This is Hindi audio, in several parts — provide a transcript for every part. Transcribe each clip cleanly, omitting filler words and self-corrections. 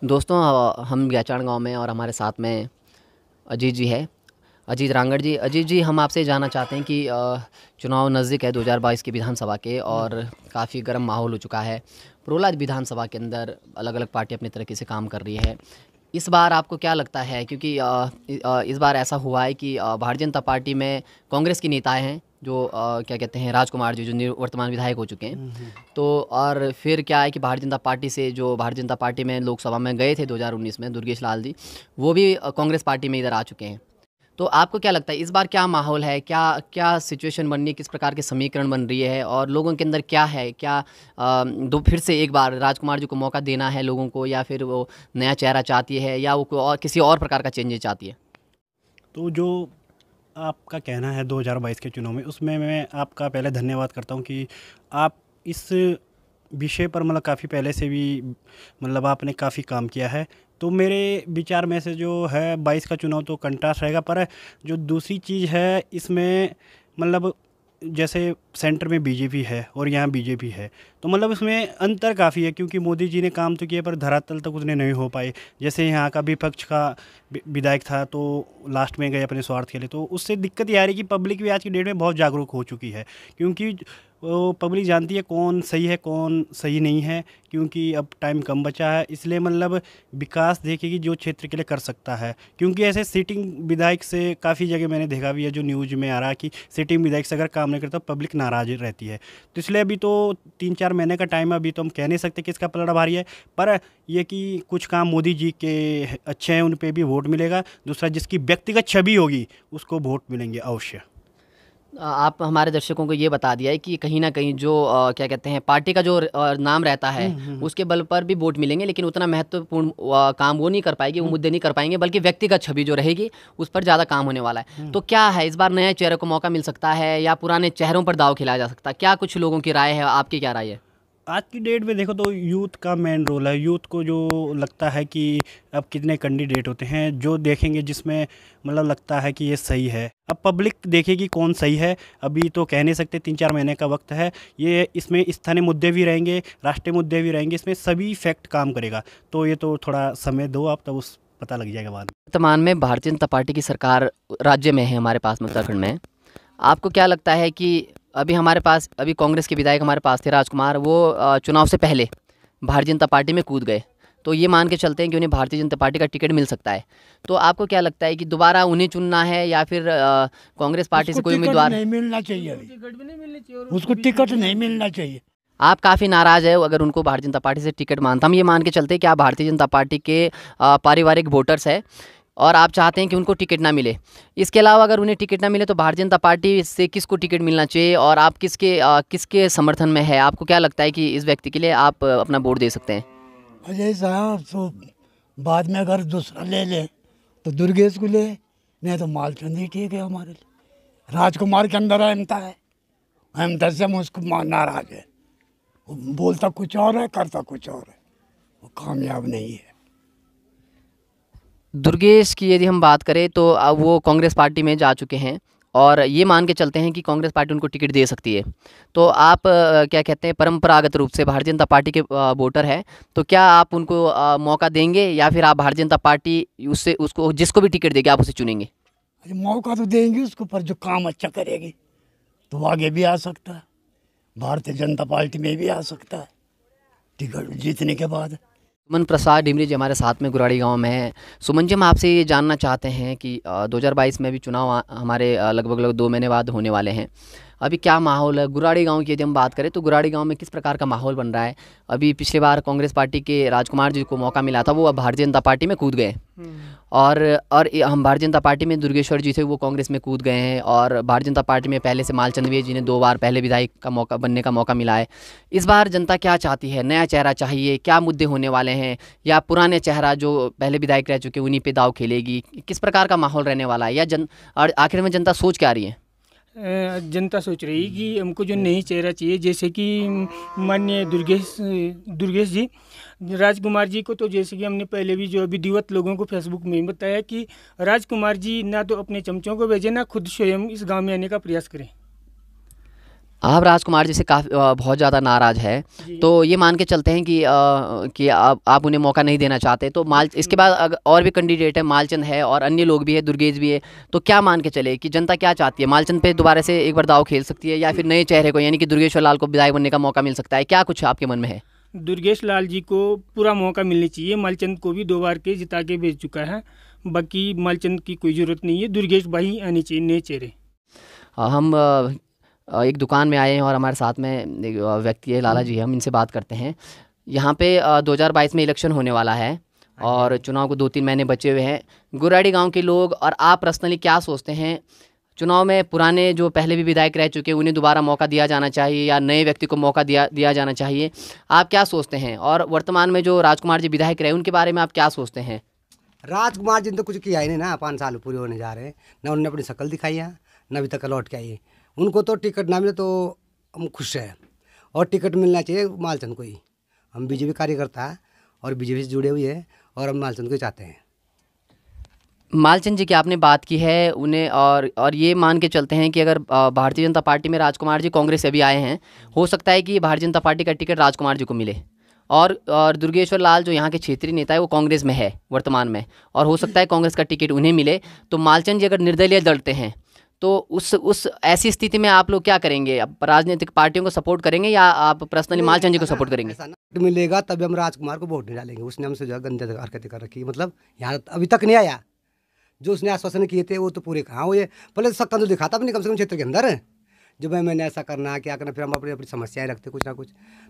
दोस्तों हम ग्याचाण गांव में और हमारे साथ में अजीत जी है। अजीत रांगड़ जी। अजीत जी, हम आपसे जानना चाहते हैं कि चुनाव नज़दीक है 2022 के विधानसभा के, और काफ़ी गर्म माहौल हो चुका है। प्रोला विधानसभा के अंदर अलग अलग पार्टी अपनी तरीके से काम कर रही है। इस बार आपको क्या लगता है, क्योंकि इस बार ऐसा हुआ है कि भारतीय जनता पार्टी में कांग्रेस के नेताएं हैं जो क्या कहते हैं, राजकुमार जी जो वर्तमान विधायक हो चुके हैं। तो और फिर क्या है कि भारतीय जनता पार्टी से जो भारतीय जनता पार्टी में लोकसभा में गए थे 2019 में, दुर्गेश लाल जी, वो भी कांग्रेस पार्टी में इधर आ चुके हैं। तो आपको क्या लगता है इस बार क्या माहौल है, क्या क्या सिचुएशन बन रही है, किस प्रकार के समीकरण बन रही है, और लोगों के अंदर क्या है, क्या दो फिर से एक बार राजकुमार जी को मौका देना है लोगों को, या फिर वो नया चेहरा चाहती है, या वो कोई और किसी और प्रकार का चेंजेस चाहती है? तो जो आपका कहना है 2022 के चुनाव में, उसमें मैं आपका पहले धन्यवाद करता हूं कि आप इस विषय पर मतलब काफ़ी पहले से भी मतलब आपने काफ़ी काम किया है। तो मेरे विचार में से जो है 22 का चुनाव तो कंट्रास्ट रहेगा, पर जो दूसरी चीज़ है इसमें मतलब जैसे सेंटर में बीजेपी है और यहाँ बीजेपी है, तो मतलब इसमें अंतर काफ़ी है, क्योंकि मोदी जी ने काम तो किए पर धरातल तक उतने नहीं हो पाए। जैसे यहाँ का विपक्ष का विधायक था तो लास्ट में गए अपने स्वार्थ के लिए, तो उससे दिक्कत ये आ रही है कि पब्लिक भी आज की डेट में बहुत जागरूक हो चुकी है, क्योंकि वो पब्लिक जानती है कौन सही है कौन सही नहीं है, क्योंकि अब टाइम कम बचा है। इसलिए मतलब विकास देखेगी जो क्षेत्र के लिए कर सकता है, क्योंकि ऐसे सिटिंग विधायक से काफ़ी जगह मैंने देखा भी है, जो न्यूज़ में आ रहा है कि सिटिंग विधायक से अगर काम नहीं करता पब्लिक नाराज रहती है। तो इसलिए अभी तो 3-4 महीने का टाइम है, अभी तो हम कह नहीं सकते कि इसका पलड़ा भारी है, पर ये कि कुछ काम मोदी जी के अच्छे हैं, उन पे भी वोट मिलेगा। दूसरा, जिसकी व्यक्तिगत छवि होगी उसको वोट मिलेंगे अवश्य। आप हमारे दर्शकों को ये बता दिया है कि कहीं ना कहीं जो क्या कहते हैं, पार्टी का जो नाम रहता है उसके बल पर भी वोट मिलेंगे, लेकिन उतना महत्वपूर्ण काम वो नहीं कर पाएगी, वो मुद्दे नहीं कर पाएंगे, बल्कि व्यक्तिगत छवि जो रहेगी उस पर ज़्यादा काम होने वाला है। तो क्या है, इस बार नए चेहरे को मौका मिल सकता है या पुराने चेहरों पर दाव खिलाया जा सकता है? क्या कुछ लोगों की राय है, आपकी क्या राय है? आज की डेट में देखो तो यूथ का मेन रोल है। यूथ को जो लगता है कि अब कितने कैंडिडेट होते हैं जो देखेंगे जिसमें मतलब लगता है कि ये सही है, अब पब्लिक देखेगी कौन सही है। अभी तो कह नहीं सकते, 3-4 महीने का वक्त है। ये इसमें स्थानीय मुद्दे भी रहेंगे, राष्ट्रीय मुद्दे भी रहेंगे, इसमें सभी फैक्ट काम करेगा। तो ये तो थोड़ा समय दो आप, तब उस पता लग जाएगा बाद में। वर्तमान में भारतीय जनता पार्टी की सरकार राज्य में है, हमारे पास में उत्तराखंड में। आपको क्या लगता है कि अभी हमारे पास अभी कांग्रेस के विधायक हमारे पास थे राजकुमार, वो चुनाव से पहले भारतीय जनता पार्टी में कूद गए, तो ये मान के चलते हैं कि उन्हें भारतीय जनता पार्टी का टिकट मिल सकता है। तो आपको क्या लगता है कि दोबारा उन्हें चुनना है, या फिर कांग्रेस पार्टी से कोई उम्मीदवार? नहीं मिलना चाहिए, अभी उसको टिकट नहीं मिलना चाहिए। आप काफ़ी नाराज़ है अगर उनको भारतीय जनता पार्टी से टिकट मानता, हम ये मान के चलते हैं कि आप भारतीय जनता पार्टी के पारिवारिक वोटर्स है और आप चाहते हैं कि उनको टिकट ना मिले। इसके अलावा अगर उन्हें टिकट ना मिले तो भारतीय जनता पार्टी से किसको टिकट मिलना चाहिए, और आप किसके समर्थन में है? आपको क्या लगता है कि इस व्यक्ति के लिए आप अपना वोट दे सकते हैं? अजय साहब तो बाद में अगर दूसरा ले ले तो दुर्गेश को ले, नहीं तो मालचंद ही ठीक है हमारे लिए। राजकुमार के अंदर अहमता है, अहमता से हम उसको नाराज है। वो बोलता कुछ और है, करता कुछ और है, वो कामयाब नहीं है। दुर्गेश की यदि हम बात करें तो अब वो कांग्रेस पार्टी में जा चुके हैं, और ये मान के चलते हैं कि कांग्रेस पार्टी उनको टिकट दे सकती है। तो आप क्या कहते हैं, परंपरागत रूप से भारतीय जनता पार्टी के वोटर हैं, तो क्या आप उनको मौका देंगे, या फिर आप भारतीय जनता पार्टी उससे उसको जिसको भी टिकट देगी आप उसे चुनेंगे? मौका तो देंगे उसको, पर जो काम अच्छा करेगी तो वो आगे भी आ सकता है, भारतीय जनता पार्टी में भी आ सकता है टिकट जीतने के बाद। सुमन प्रसाद डिमरी जी हमारे साथ में गुराड़ी गांव में है। सुमन जी, हम आपसे ये जानना चाहते हैं कि 2022 में भी चुनाव हमारे लगभग 2 महीने बाद होने वाले हैं। अभी क्या माहौल है गुराड़ी गांव की? यदि हम बात करें तो गुराड़ी गांव में किस प्रकार का माहौल बन रहा है? अभी पिछली बार कांग्रेस पार्टी के राजकुमार जी को मौका मिला था, वो अब भारतीय जनता पार्टी में कूद गए। और हम भारतीय जनता पार्टी में दुर्गेश्वर जी थे, वो कांग्रेस में कूद गए हैं। और भारतीय जनता पार्टी में पहले से मालचंद जी ने 2 बार पहले विधायक का मौका बनने का मौका मिला है। इस बार जनता क्या चाहती है? नया चेहरा चाहिए? क्या मुद्दे होने वाले हैं? या पुराने चेहरा जो पहले विधायक रह चुके उन्हीं पे दाव खेलेगी? किस प्रकार का माहौल रहने वाला है, या और आखिर में जनता सोच क्या रही है? जनता सोच रही है कि हमको जो नई चेहरा चाहिए, जैसे कि माननीय दुर्गेश जी, राजकुमार जी को तो जैसे कि हमने पहले भी जो विधिवत लोगों को फेसबुक में बताया कि राजकुमार जी ना तो अपने चमचों को भेजे, ना खुद स्वयं इस गांव में आने का प्रयास करें। आप राजकुमार जी से काफ़ी बहुत ज़्यादा नाराज़ है, जी। तो ये मान के चलते हैं कि आप उन्हें मौका नहीं देना चाहते, तो इसके बाद और भी कैंडिडेट है, मालचंद है और अन्य लोग भी है, दुर्गेश भी है, तो क्या मान के चले कि जनता क्या चाहती है? मालचंद पे दोबारा से एक बार दाव खेल सकती है या फिर नए चेहरे को यानी कि दुर्गेश्वर लाल को विधायक बनने का मौका मिल सकता है? क्या कुछ आपके मन में है? दुर्गेश लाल जी को पूरा मौका मिलना चाहिए। मालचंद को भी 2 बार के जिता के भेज चुका है। बाकी मालचंद की कोई ज़रूरत नहीं है, दुर्गेश भाई आने चाहिए, नए चेहरे। हम एक दुकान में आए हैं और हमारे साथ में एक व्यक्ति है, लाला जी है, हम इनसे बात करते हैं। यहाँ पे 2022 में इलेक्शन होने वाला है और चुनाव को 2-3 महीने बचे हुए हैं। गुराड़ी गांव के लोग और आप पर्सनली क्या सोचते हैं, चुनाव में पुराने जो पहले भी विधायक रह चुके हैं उन्हें दोबारा मौका दिया जाना चाहिए या नए व्यक्ति को मौका दिया जाना चाहिए? आप क्या सोचते हैं? और वर्तमान में जो राजकुमार जी विधायक रहे उनके बारे में आप क्या सोचते हैं? राजकुमार जी ने तो कुछ किया ही नहीं ना, 5 साल पूरे होने जा रहे हैं, ना उन्होंने अपनी शक्ल दिखाई है, ना अभी तक लौट के आई है। उनको तो टिकट ना मिले तो हम खुश हैं और टिकट मिलना चाहिए मालचंद को ही। हम बीजेपी कार्यकर्ता है और बीजेपी से जुड़े हुए हैं और हम मालचंद को ही चाहते हैं। मालचंद जी की आपने बात की है उन्हें, और ये मान के चलते हैं कि अगर भारतीय जनता पार्टी में राजकुमार जी कांग्रेस से भी आए हैं, हो सकता है कि भारतीय जनता पार्टी का टिकट राजकुमार जी को मिले और दुर्गेश्वर लाल जो यहाँ के क्षेत्रीय नेता है वो कांग्रेस में है वर्तमान में, और हो सकता है कांग्रेस का टिकट उन्हें मिले। तो मालचंद जी अगर निर्दलीय लड़ते हैं तो उस ऐसी स्थिति में आप लोग क्या करेंगे? आप राजनीतिक पार्टियों को सपोर्ट करेंगे या आप पर्सनली मालचंद जी को सपोर्ट करेंगे? ऐसा ना मिलेगा तभी हम राजकुमार को वोट नहीं डालेंगे। उसने हमसे जो है गंदे हरकतें कर रखी है, मतलब यहाँ अभी तक नहीं आया। जो उसने आश्वासन किए थे वो तो पूरे कहाँ हुए। पहले शक्ल तो दिखाता अपने कम से कम क्षेत्र के अंदर, जो भाई मैंने ऐसा करना क्या करना, फिर हम अपनी अपनी समस्याएं रखते कुछ ना कुछ,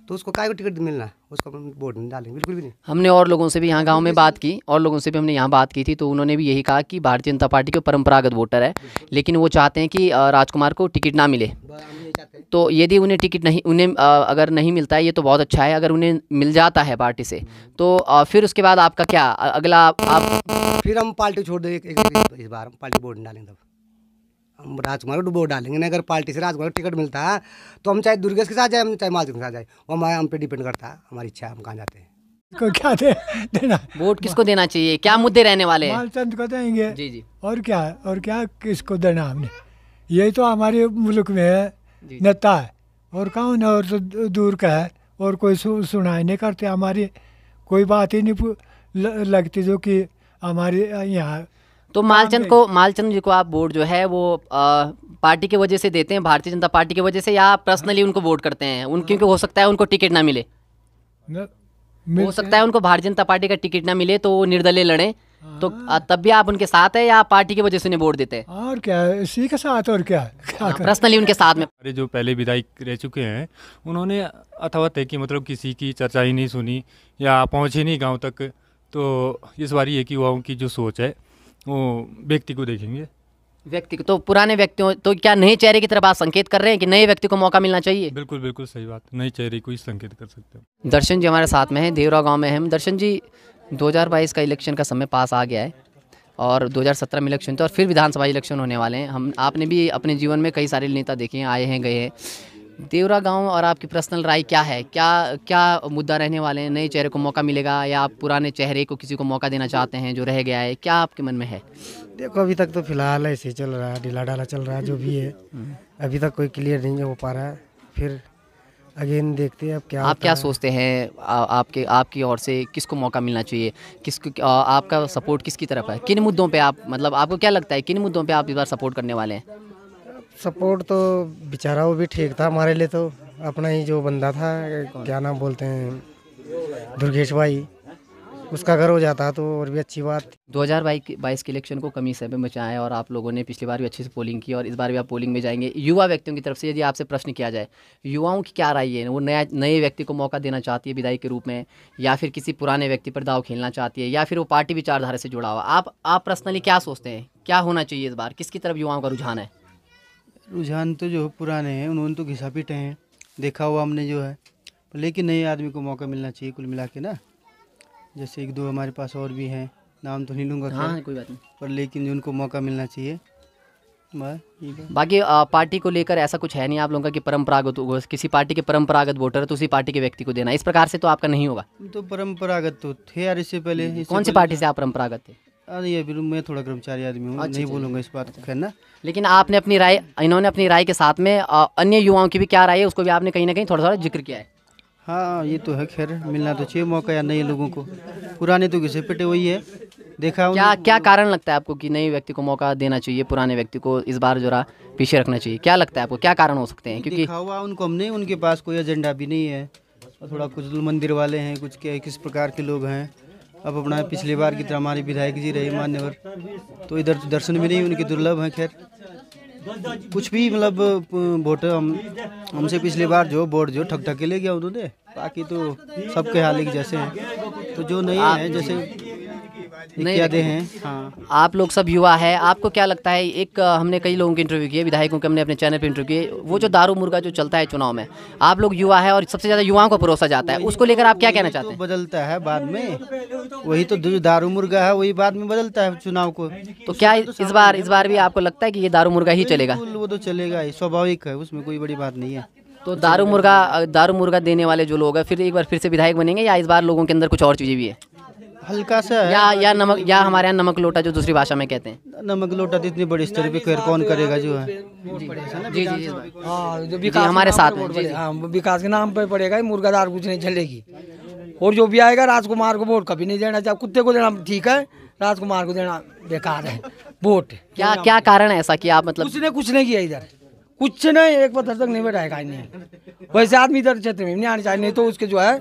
तो उसको काय को टिकट मिलना, उसको हम वोट नहीं डालेंगे, बिल्कुल भी नहीं। हमने और लोगों से भी यहाँ गांव में बात की, और लोगों से भी हमने यहाँ बात की थी, तो उन्होंने भी यही कहा कि भारतीय जनता पार्टी के परंपरागत वोटर है, लेकिन वो चाहते हैं कि राजकुमार को टिकट ना मिले। हम यही चाहते हैं। तो यदि उन्हें टिकट नहीं, उन्हें अगर नहीं मिलता है ये तो बहुत अच्छा है, अगर उन्हें मिल जाता है पार्टी से तो फिर उसके बाद आपका क्या अगला आप फिर हम पार्टी छोड़ देंगे इस बार हम पार्टी वोट नहीं डालेंगे, तब हम राजकुमार को वोट डालेंगे। नहीं अगर पार्टी से राजकुमार को टिकट मिलता है तो हम चाहे दुर्गेश के साथ जाए, हम चाहे मालचंद के साथ जाए, वो हमारे हम पे डिपेंड करता है, हमारी इच्छा है हम कहाँ जाते हैं। को क्या देना, वोट किसको देना चाहिए? क्या मुद्दे रहने वाले हैं? मालचंद को देंगे। जी जी और क्या किसको देना हमने? यही तो हमारे मुल्क में है, जी। नेता है और कौन है, और तो दूर का है और कोई सुनाई नहीं करते, हमारी कोई बात ही नहीं लगती जो कि हमारे यहाँ। तो मालचंद जी को आप वोट जो है वो पार्टी की वजह से देते हैं, भारतीय जनता पार्टी की वजह से, या पर्सनली उनको वोट करते हैं क्योंकि हो सकता है उनको टिकट ना मिले? हो सकता है उनको भारतीय जनता पार्टी का टिकट ना मिले तो वो निर्दलीय लड़ें, तो तब भी आप उनके साथ है या पार्टी की वजह से उन्हें वोट देते हैं? और क्या इसी के साथ, और क्या पर्सनली उनके साथ में। हमारे जो पहले विधायक रह चुके हैं उन्होंने अथावत है कि मतलब किसी की चर्चा ही नहीं सुनी या पहुँचे नहीं गांव तक। तो इस बार ये कि युवाओं की जो सोच है वो व्यक्ति को देखेंगे, व्यक्ति को। तो पुराने व्यक्तियों, तो क्या नए चेहरे की तरफ आप संकेत कर रहे हैं कि नए व्यक्ति को मौका मिलना चाहिए? बिल्कुल बिल्कुल सही बात, नई चेहरे को ही संकेत कर सकते हैं। दर्शन जी हमारे साथ में हैं, देवरा गांव में हैं। दर्शन जी, 2022 का इलेक्शन का समय पास आ गया है और 2017 में इलेक्शन थे और फिर विधानसभा इलेक्शन होने वाले हैं। आपने भी अपने जीवन में कई सारे नेता देखे हैं, आए हैं गए हैं। देवरा गांव और आपकी पर्सनल राय क्या है? क्या मुद्दा रहने वाले हैं? नए चेहरे को मौका मिलेगा या आप पुराने चेहरे को किसी को मौका देना चाहते हैं जो रह गया है? क्या आपके मन में है? देखो अभी तक तो फिलहाल ऐसे ही चल रहा है, ढीला ढाला चल रहा है जो भी है। अभी तक कोई क्लियर नहीं हो पा रहा है, फिर अगेन देखते हैं अब क्या आप होता क्या है। सोचते हैं आपकी ओर से किसको मौका मिलना चाहिए? आपका सपोर्ट किसकी तरफ है? किन मुद्दों पे आप, मतलब आपको क्या लगता है किन मुद्दों पे आप इस बार सपोर्ट करने वाले हैं? सपोर्ट तो बेचारा वो भी ठीक था हमारे लिए, तो अपना ही जो बंदा था, क्या नाम बोलते हैं, दुर्गेश भाई, उसका घर हो जाता तो और भी अच्छी बात। 2022 के इलेक्शन को कमी समय में बचाया है और आप लोगों ने पिछली बार भी अच्छे से पोलिंग की और इस बार भी आप पोलिंग में जाएंगे। युवा व्यक्तियों की तरफ से यदि आपसे प्रश्न किया जाए, युवाओं की क्या राय है? वो नए व्यक्ति को मौका देना चाहती है विधायक के रूप में, या फिर किसी पुराने व्यक्ति पर दाव खेलना चाहती है, या फिर वो पार्टी विचारधारा से जुड़ा हुआ? आप पर्सनली क्या सोचते हैं, क्या होना चाहिए इस बार? किसकी तरफ युवाओं का रुझान है? रुझान तो जो पुराने हैं उन्होंने तो घिसा पीटे हैं, देखा हुआ हमने जो है, लेकिन नए आदमी को मौका मिलना चाहिए कुल मिला के ना। जैसे 1-2 हमारे पास और भी हैं, नाम तो नहीं लूँगा हाँ, खैर, कोई बात नहीं। पर लेकिन उनको मौका मिलना चाहिए बस ठीक है। बाकी पार्टी को लेकर ऐसा कुछ है नहीं आप लोगों का कि परंपरागत, किसी पार्टी के परंपरागत वोटर है तो उसी पार्टी के व्यक्ति को देना, इस प्रकार से तो आपका नहीं होगा। तो परंपरागत तो थे यार, इससे पहले कौन सी पार्टी से आप परंपरागत थे? अरे ये भी मैं थोड़ा कर्मचारी आदमी हूँ, नहीं बोलूँगा इस बात को, खैर ना। लेकिन आपने अपनी राय, इन्होंने अपनी राय के साथ में अन्य युवाओं की भी क्या राय है उसको भी आपने कहीं ना कहीं थोड़ा थोड़ा जिक्र किया है। हाँ ये तो है, खैर मिलना तो चाहिए मौका या नए लोगों को, पुराने तो घिसे पिटे वही है। देखा क्या क्या कारण लगता है आपको कि नए व्यक्ति को मौका देना चाहिए, पुराने व्यक्ति को इस बार जो रहा पीछे रखना चाहिए? क्या लगता है आपको, क्या कारण हो सकते हैं? क्योंकि देखा हुआ उनको हमने, उनके पास कोई एजेंडा भी नहीं है, और थोड़ा कुछ मंदिर वाले हैं, कुछ क्या किस प्रकार के लोग हैं। अब अपना पिछली बार की तरह हमारे विधायक जी रहे मान्यवर, तो इधर तो दर्शन भी नहीं उनके, दुर्लभ हैं। खैर कुछ भी मतलब वोट हमसे पिछली बार जो वोट जो ठक ठक के ले गया उन्होंने, बाकी तो सबके हाल एक जैसे हैं। तो जो नए हैं जैसे इत्यादि हैं। हाँ आप लोग सब युवा है, आपको क्या लगता है? एक हमने कई लोगों के इंटरव्यू किए, विधायकों के हमने अपने चैनल पे इंटरव्यू किए, वो जो दारू मुर्गा जो चलता है चुनाव में, आप लोग युवा है और सबसे ज़्यादा युवाओं को परोसा जाता है, उसको लेकर आप क्या कहना चाहते हैं? बदलता है बाद में, वही तो दारू मुर्गा है, वही बाद में बदलता है चुनाव को। तो क्या इस बार भी आपको लगता है कि ये दारू मुर्गा ही चलेगा? वो तो चलेगा ही, स्वाभाविक है, उसमें कोई बड़ी बात नहीं है। तो दारू मुर्गा देने वाले जो लोग हैं फिर एक बार फिर से विधायक बनेंगे, या इस बार लोगों के अंदर कुछ और चीज़ें भी है? हल्का सा है। या नमक, या हमारे यहाँ नमक लोटा जो दूसरी भाषा में कहते हैं। नमक लोटा तो इतने बड़े स्तर पे खैर कौन करेगा जो है। जी जी हाँ, जो जी, विकास हमारे के साथ नाम में पे जी, वोट हाँ, विकास के नाम पे पड़ेगा, मुर्गादार कुछ नहीं चलेगी। और जो भी आएगा राजकुमार को वोट कभी नहीं देना चाहिए। कुत्ते को देना ठीक है, राजकुमार को देना बेकार है वोट। क्या क्या कारण है ऐसा कि आप मतलब उसने कुछ नहीं किया इधर, कुछ नहीं, एक पत्थर तक नहीं बैठाएगा नहीं। वैसे आदमी इधर क्षेत्र में नहीं आना चाहिए, नहीं तो उसके जो है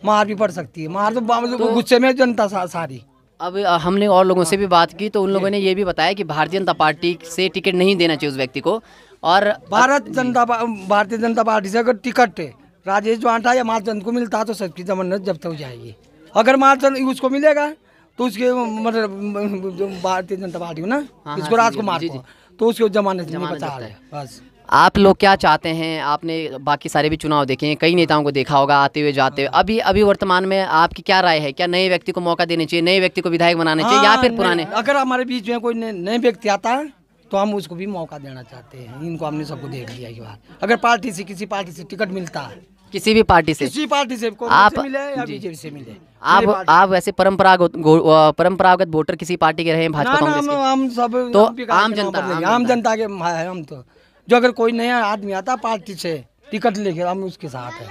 मार भी पड़ सकती है। मार तो गुस्से में जनता सारी। अब हमने और लोगों से भी बात की तो उन लोगों ने ये भी बताया कि भारतीय जनता पार्टी से टिकट नहीं देना चाहिए उस व्यक्ति को। और भारतीय जनता पार्टी से अगर टिकट राजेश जवांटा या मालचंद को मिलता तो सबकी जमानत जब्त हो जाएगी। अगर मालचंद उसको मिलेगा तो उसके मतलब भारतीय जनता पार्टी को ना, इसको राजकुमार को, तो उसको जमानत नहीं बचा है बस। आप लोग क्या चाहते हैं? आपने बाकी सारे भी चुनाव देखे हैं, कई नेताओं को देखा होगा आते हुए जाते हुए, अभी वर्तमान में आपकी क्या राय है? क्या नए व्यक्ति को मौका देना चाहिए, नए व्यक्ति को विधायक बनाना चाहिए, या फिर पुराने? अगर हमारे बीच में कोई नए व्यक्ति आता है तो हम उसको भी मौका देना चाहते हैं। इनको हमने सबको देख लिया कि बात, अगर पार्टी से किसी पार्टी से टिकट मिलता है, किसी भी पार्टी से, आप मिले या बीजेपी से मिले, आप वैसे परंपरागत वोटर किसी पार्टी के रहे हैं, भाजपा कांग्रेस के? हम सब तो आम जनता के हम तो, जो अगर कोई नया आदमी आता पार्टी से टिकट लेके हम उसके साथ है।